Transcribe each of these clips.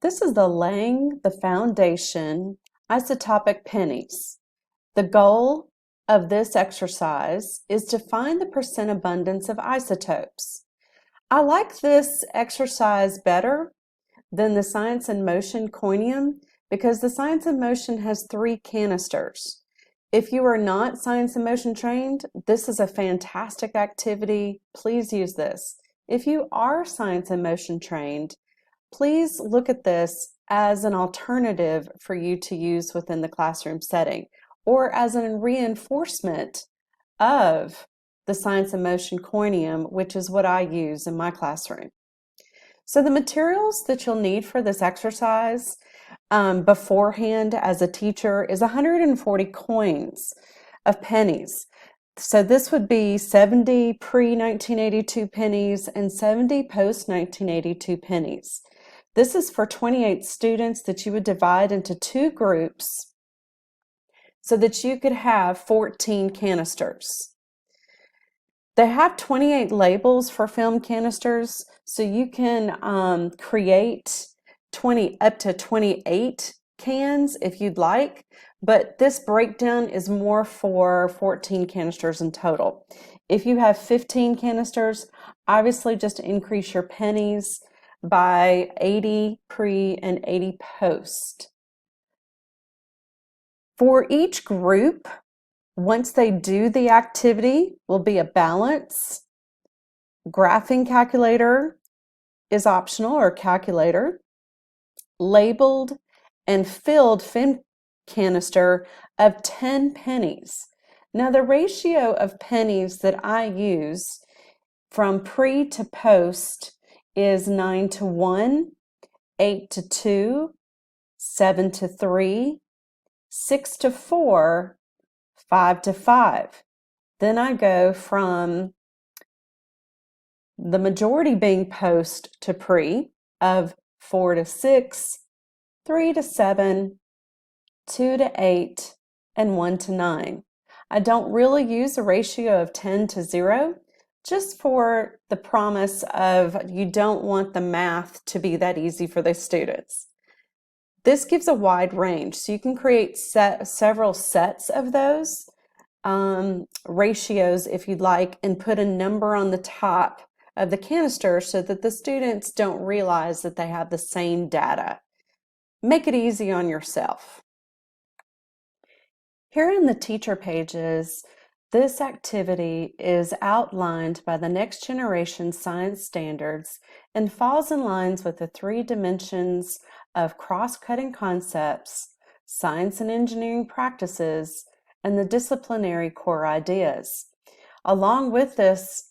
This is the laying the foundation isotopic pennies. The goal of this exercise is to find the percent abundance of isotopes. I like this exercise better than the Science in Motion coinium because the Science in Motion has 3 canisters. If you are not Science in Motion trained, this is a fantastic activity. Please use this. If you are Science in Motion trained, please look at this as an alternative for you to use within the classroom setting or as a reinforcement of the Science in Motion coinium, which is what I use in my classroom. So the materials that you'll need for this exercise beforehand as a teacher is 140 coins of pennies. So this would be 70 pre-1982 pennies and 70 post-1982 pennies. This is for 28 students that you would divide into 2 groups so that you could have 14 canisters. They have 28 labels for film canisters, so you can create up to 28 cans if you'd like, but this breakdown is more for 14 canisters in total. If you have 15 canisters, obviously just increase your pennies by 80 pre and 80 post. For each group, once they do the activity, will be a balance. Graphing calculator is optional, or calculator. Labeled and filled film canister of 10 pennies. Now the ratio of pennies that I use from pre to post is 9 to 1, 8 to 2, 7 to 3, 6 to 4, 5 to 5. Then I go from the majority being post to pre of 4 to 6, 3 to 7, 2 to 8, and 1 to 9. I don't really use a ratio of 10 to 0, just for the promise of you don't want the math to be that easy for the students. This gives a wide range, so you can create several sets of those ratios if you'd like, and put a number on the top of the canister so that the students don't realize that they have the same data. Make it easy on yourself. Here in the teacher pages, this activity is outlined by the Next Generation Science Standards and falls in lines with the 3 dimensions of cross-cutting concepts, science and engineering practices, and the disciplinary core ideas. Along with this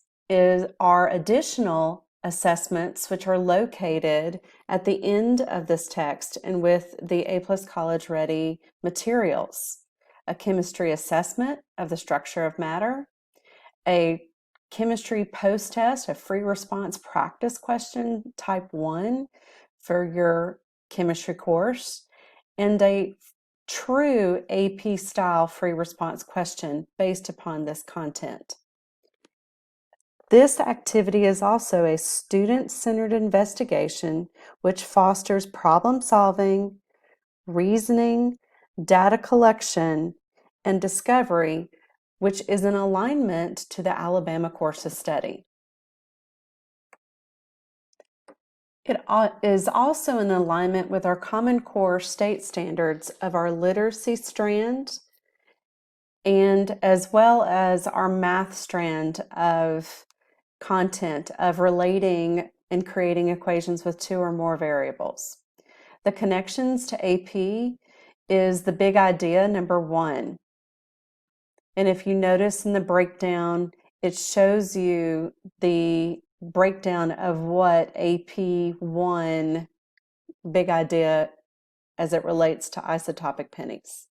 are additional assessments which are located at the end of this text and with the A+ College Ready materials. A chemistry assessment of the structure of matter, a chemistry post-test, a free response practice question type 1 for your chemistry course, and a true AP style free response question based upon this content. This activity is also a student-centered investigation which fosters problem solving, reasoning, data collection, and discovery, which is in alignment to the Alabama course of study. It is also in alignment with our Common Core state standards of our literacy strand, and as well as our math strand of content of relating and creating equations with 2 or more variables. The connections to AP is the big idea number 1. And if you notice in the breakdown, it shows you the breakdown of what AP1 big idea as it relates to isotopic pennies.